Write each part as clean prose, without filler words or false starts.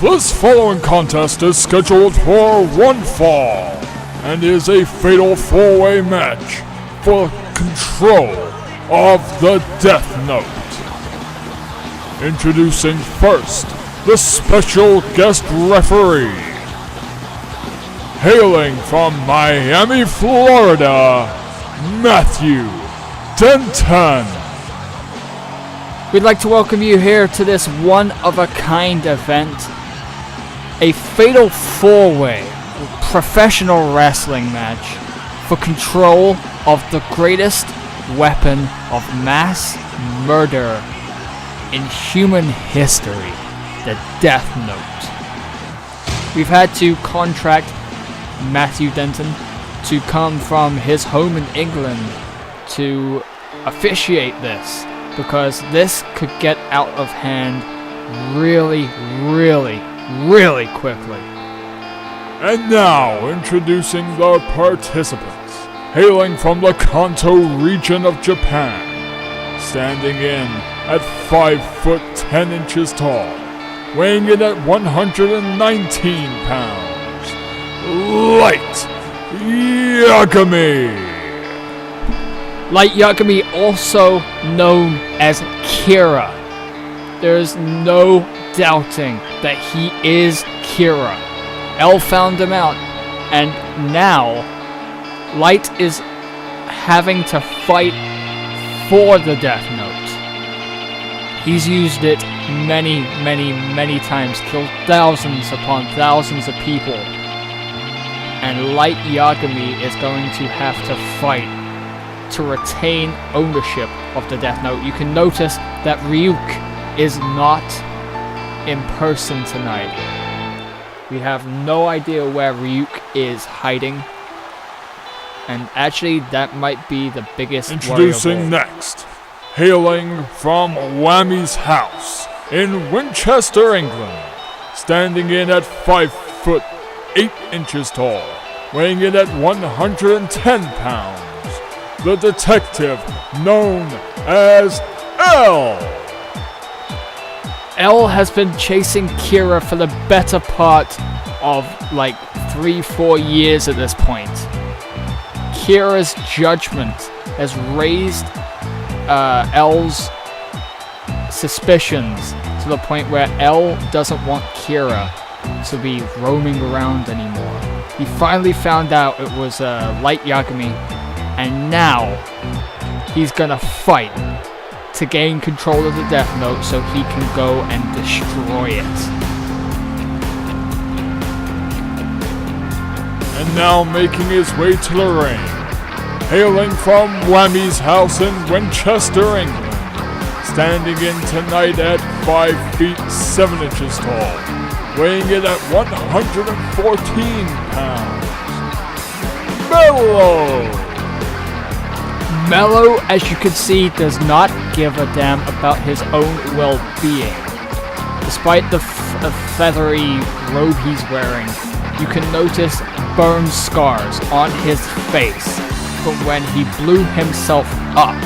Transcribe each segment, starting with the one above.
This following contest is scheduled for one fall and is a fatal four-way match for control of the Death Note. Introducing first, the special guest referee. Hailing from Miami, Florida, Matthew Denton. We'd like to welcome you here to this one-of-a-kind event. A fatal four-way professional wrestling match for control of the greatest weapon of mass murder in human history, the Death Note. We've had to contract Matthew Denton to come from his home in England to officiate this, because this could get out of hand really quickly. And now, introducing the participants, hailing from the Kanto region of Japan, standing in at 5 foot 10 inches tall, weighing in at 119 pounds, Light Yagami. Light Yagami, also known as Kira. There's no doubting that he is Kira. L found him out, and now Light is having to fight for the Death Note. He's used it many times, killed thousands upon thousands of people, and Light Yagami is going to have to fight to retain ownership of the Death Note. You can notice that Ryuk is not in person tonight. We have no idea where Ryuk is hiding, and actually that might be the biggest worry of all. Introducing next, hailing from Whammy's house in Winchester, England, standing in at 5 foot 8 inches tall, weighing in at 110 pounds, the detective known as L. L has been chasing Kira for the better part of like 3-4 years at this point. Kira's judgment has raised L's suspicions to the point where L doesn't want Kira to be roaming around anymore. He finally found out it was Light Yagami, and now he's gonna fight to gain control of the Death Note so he can go and destroy it. And now making his way to the ring, hailing from Whammy's house in Winchester, England, standing in tonight at 5 feet 7 inches tall, weighing in at 114 pounds, Mello. Mello, as you can see, does not give a damn about his own well-being. Despite the feathery robe he's wearing, you can notice burn scars on his face from when he blew himself up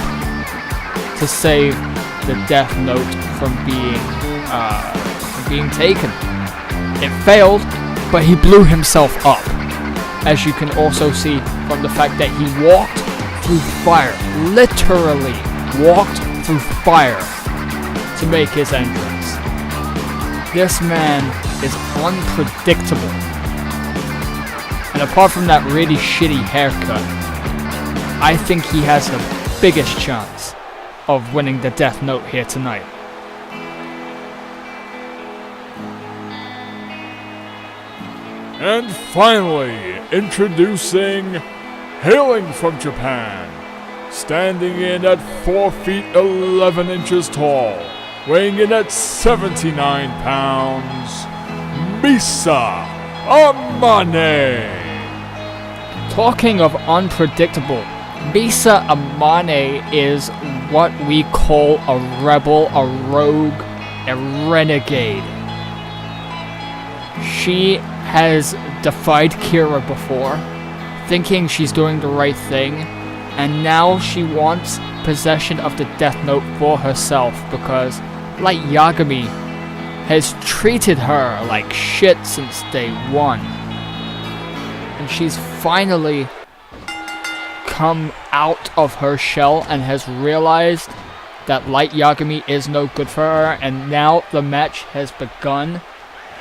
to save the Death Note from being taken. It failed, but he blew himself up, as you can also see from the fact that he walked through fire, literally walked through fire to make his entrance. This man is unpredictable, and apart from that really shitty haircut, I think he has the biggest chance of winning the Death Note here tonight. And finally, introducing, hailing from Japan, standing in at 4 feet 11 inches tall, weighing in at 79 pounds, Misa Amane. Talking of unpredictable, Misa Amane is what we call a rebel, a rogue, a renegade. She has defied Kira before, thinking she's doing the right thing, and now she wants possession of the Death Note for herself because Light Yagami has treated her like shit since day one. And she's finally come out of her shell and has realized that Light Yagami is no good for her, and now the match has begun.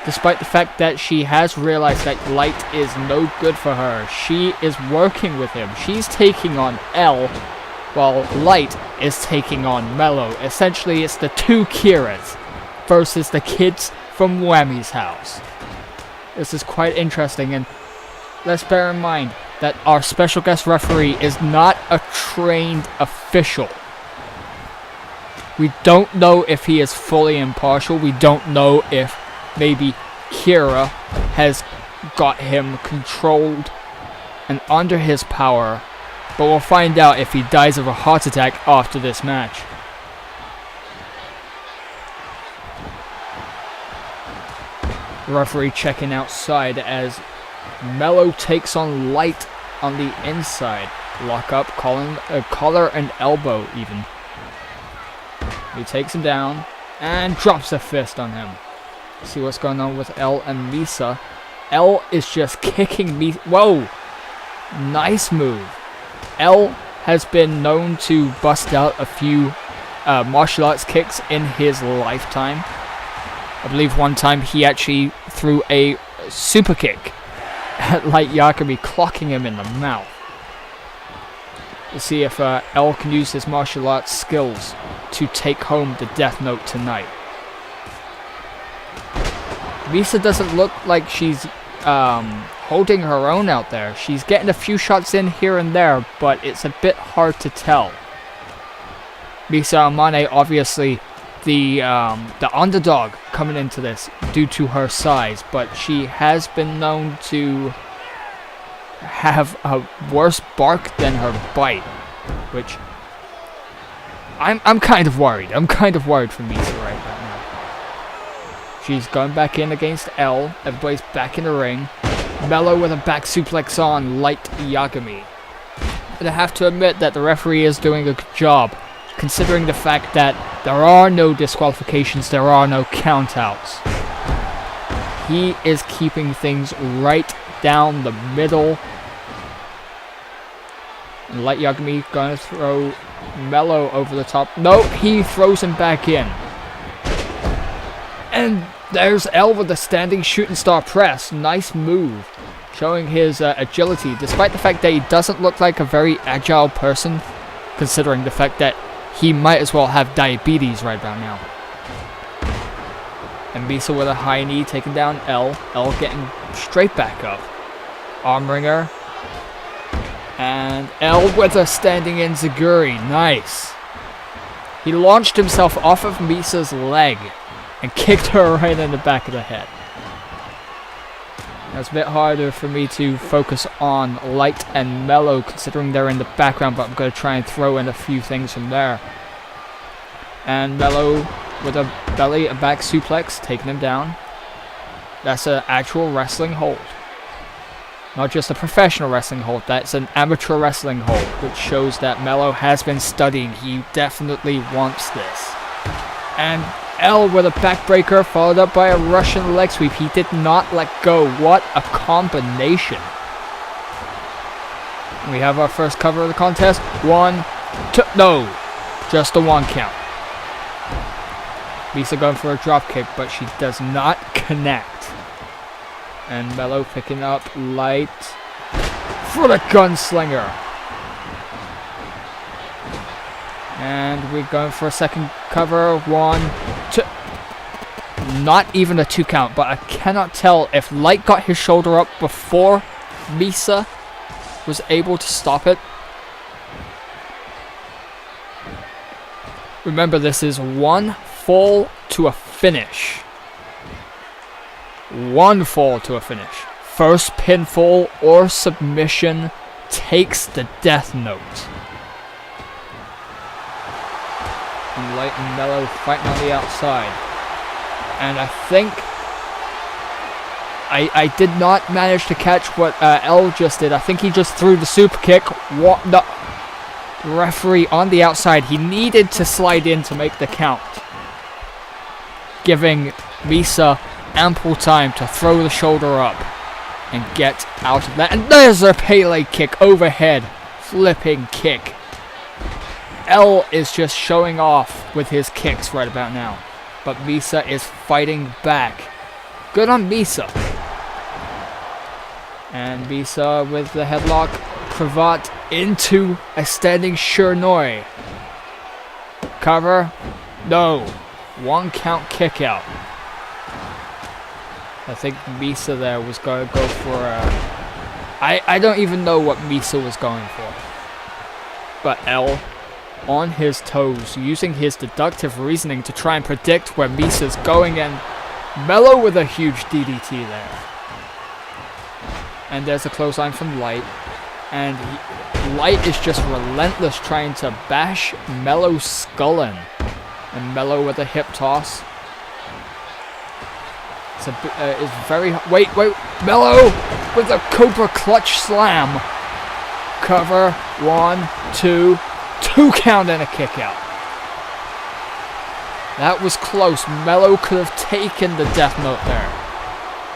Despite the fact that she has realized that Light is no good for her, she is working with him. She's taking on L, while Light is taking on Mello. Essentially, it's the two Kiras versus the kids from Whammy's house. This is quite interesting, and let's bear in mind that our special guest referee is not a trained official. We don't know if he is fully impartial. We don't know if maybe Kira has got him controlled and under his power, but we'll find out if he dies of a heart attack after this match. The referee checking outside as Mello takes on Light on the inside. Lock up, collar and elbow even. He takes him down and drops a fist on him. See what's going on with L and Misa. L is just kicking Misa. Whoa! Nice move. L has been known to bust out a few martial arts kicks in his lifetime. I believe one time he actually threw a super kick at Light Yagami, clocking him in the mouth. Let's see if L can use his martial arts skills to take home the Death Note tonight. Misa doesn't look like she's holding her own out there. She's getting a few shots in here and there, but it's a bit hard to tell. Misa Amane, obviously the underdog coming into this due to her size, but she has been known to have a worse bark than her bite, which I'm kind of worried. I'm kind of worried for Misa right now. She's going back in against L. Everybody's back in the ring. Mello with a back suplex on Light Yagami. But I have to admit that the referee is doing a good job, considering the fact that there are no disqualifications, there are no countouts. He is keeping things right down the middle. And Light Yagami gonna throw Mello over the top. Nope, he throws him back in. And there's L with the standing shooting star press. Nice move. Showing his agility, despite the fact that he doesn't look like a very agile person, considering the fact that he might as well have diabetes right about now. And Misa with a high knee taking down L. L getting straight back up. Arm wringer. And L with a standing enziguri. Nice. He launched himself off of Misa's leg and kicked her right in the back of the head. Now, it's a bit harder for me to focus on Light and Mello considering they're in the background, but I'm going to try and throw in a few things from there. And Mello with a back suplex, taking him down. That's an actual wrestling hold. Not just a professional wrestling hold, that's an amateur wrestling hold, which shows that Mello has been studying. He definitely wants this. And L with a backbreaker, followed up by a Russian leg sweep. He did not let go. What a combination. We have our first cover of the contest. 1, 2, no. Just the 1 count. Misa going for a drop kick, but she does not connect. And Mello picking up Light for the gunslinger. And we're going for a second cover. 1, 2. Not even a 2 count, but I cannot tell if Light got his shoulder up before Misa was able to stop it. Remember, this is 1 fall to a finish. 1 fall to a finish. First pinfall or submission takes the Death Note. And Light and Mello fighting on the outside. And I think I did not manage to catch what L just did. I think he just threw the super kick. What the referee on the outside. He needed to slide in to make the count, giving Misa ample time to throw the shoulder up and get out of that. And there's a Pele kick overhead. Flipping kick. L is just showing off with his kicks right about now. But Misa is fighting back. Good on Misa. And Misa with the headlock. Cravat into a standing Shurnoi. Cover. No. 1 count kick out. I think Misa there was going to go for a... I don't even know what Misa was going for. But L on his toes, using his deductive reasoning to try and predict where Misa's going, and Mello with a huge DDT there. And there's a clothesline from Light. And Light is just relentless trying to bash Mello's skull in. And Mello with a hip toss. It's very... Wait. Mello with a Cobra Clutch Slam. Cover. 1, 2. 2 count and a kick out. That was close. Mello could have taken the Death Note there.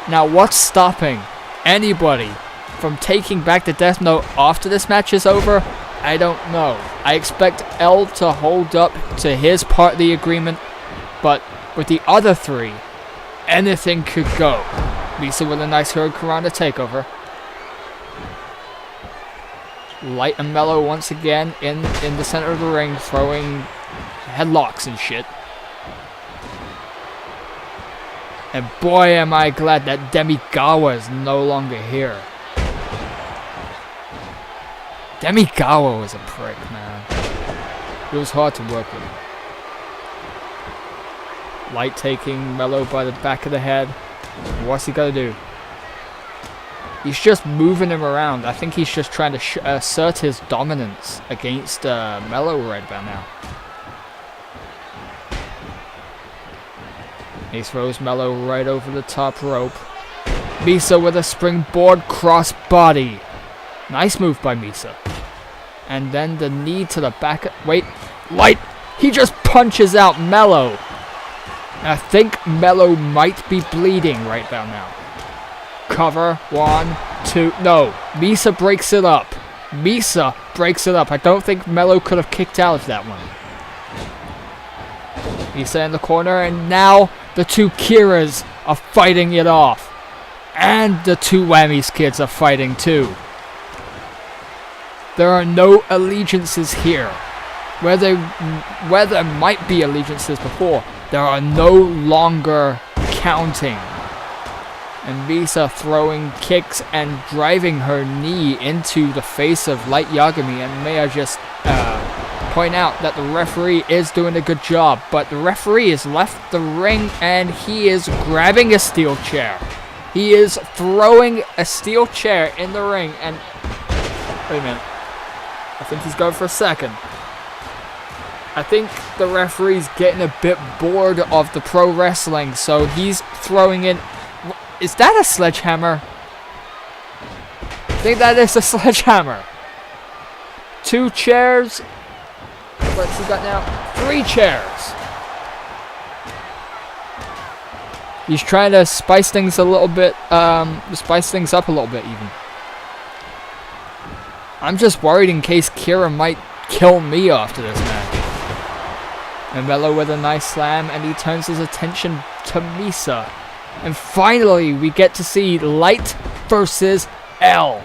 Now, what's stopping anybody from taking back the Death Note after this match is over? I don't know. I expect L to hold up to his part of the agreement, but with the other 3, anything could go. Misa with a nice Hurricanrana takeover. Light and Mello once again in the center of the ring, throwing headlocks and shit. And boy, am I glad that Demigawa is no longer here. Demigawa was a prick, man. It was hard to work with. Light taking Mello by the back of the head. What's he gonna do? He's just moving him around. I think he's just trying to assert his dominance against Mello right about now. He throws Mello right over the top rope. Misa with a springboard crossbody. Nice move by Misa. And then the knee to the back. Wait, Light! He just punches out Mello. I think Mello might be bleeding right about now. Cover. 1, 2. No. Misa breaks it up. Misa breaks it up. I don't think Mello could have kicked out of that one. Misa in the corner, and now the 2 Kiras are fighting it off. And the 2 Whammies kids are fighting too. There are no allegiances here. Where there might be allegiances before, there are no longer counting. And Misa throwing kicks and driving her knee into the face of Light Yagami. And may I just point out that the referee is doing a good job. But the referee has left the ring and he is grabbing a steel chair. He is throwing a steel chair in the ring. And wait a minute. I think he's going for a second. I think the referee's getting a bit bored of the pro wrestling, so he's throwing in... Is that a sledgehammer? I think that is a sledgehammer. 2 chairs. What's he got now? 3 chairs. He's trying to spice things a little bit, spice things up a little bit even. I'm just worried in case Kira might kill me after this match. And Mello with a nice slam, and he turns his attention to Misa. And finally, we get to see Light versus L.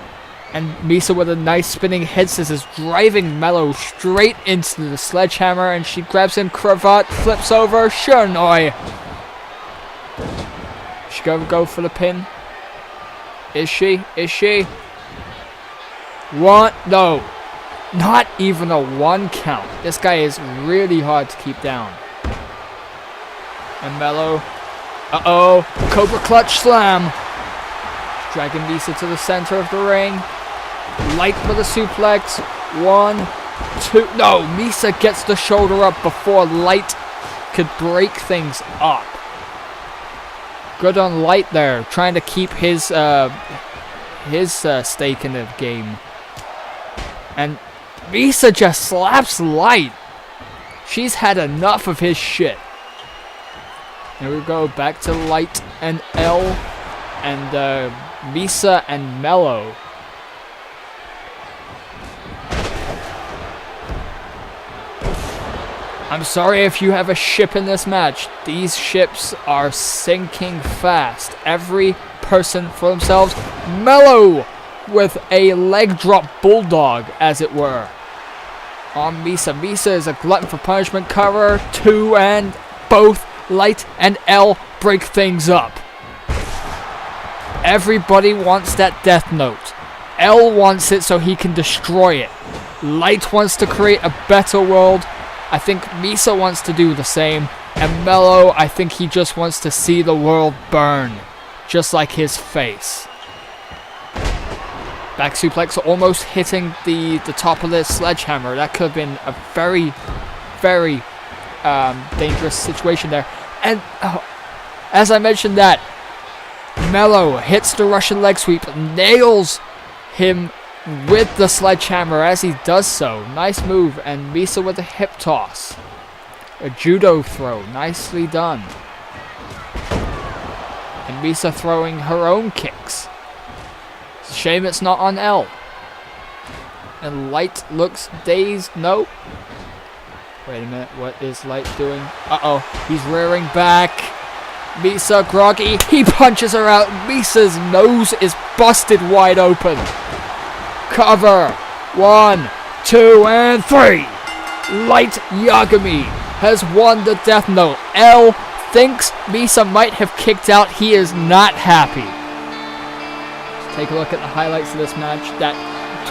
And Misa with a nice spinning head scissors, driving Mello straight into the sledgehammer, and she grabs him, cravat, flips over, Shurnoi. She gonna go for the pin? Is she? Is she? 1, no. Not even a 1 count. This guy is really hard to keep down. And Mello. Uh-oh. Cobra Clutch Slam. Dragging Misa to the center of the ring. Light with a suplex. 1, 2. No, Misa gets the shoulder up before Light could break things up. Good on Light there. Trying to keep his stake in the game. And Misa just slaps Light. She's had enough of his shit. Here we go, back to Light and L, and Misa and Mello. I'm sorry if you have a ship in this match. These ships are sinking fast. Every person for themselves. Mello with a leg drop bulldog, as it were. On Misa. Misa is a glutton for punishment. Cover 2, and both Light and L break things up. Everybody wants that death note. L wants it so he can destroy it. Light wants to create a better world. I think Misa wants to do the same. And Mello, I think he just wants to see the world burn. Just like his face. Back suplex almost hitting the top of the sledgehammer. That could have been a very, very dangerous situation there. And as I mentioned that, Mello hits the Russian leg sweep, nails him with the sledgehammer as he does so. Nice move. And Misa with a hip toss. A judo throw. Nicely done. And Misa throwing her own kicks. It's a shame it's not on L. And Light looks dazed. No. Wait a minute. What is Light doing? Uh-oh. He's rearing back. Misa groggy. He punches her out. Misa's nose is busted wide open. Cover. 1, 2, and 3. Light Yagami has won the death note. L thinks Misa might have kicked out. He is not happy. Let's take a look at the highlights of this match. That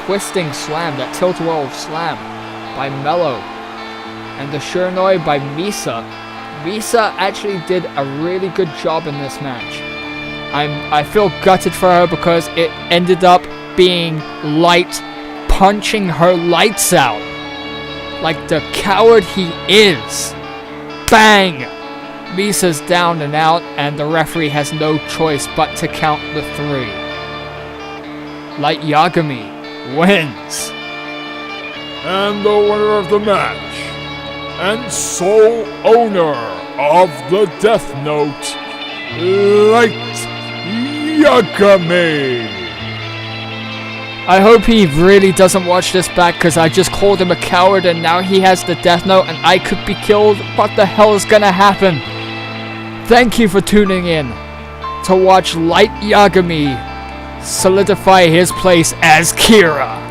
twisting slam, that tilt-a-whirl slam by Mello. And the Shiranui by Misa. Misa actually did a really good job in this match. I feel gutted for her because it ended up being Light punching her lights out. Like the coward he is. Bang! Misa's down and out, and the referee has no choice but to count the 3. Light Yagami wins. And the winner of the match, and sole owner of the Death Note, Light Yagami. I hope he really doesn't watch this back, because I just called him a coward and now he has the death note and I could be killed. What the hell is gonna happen? Thank you for tuning in to watch Light Yagami solidify his place as Kira.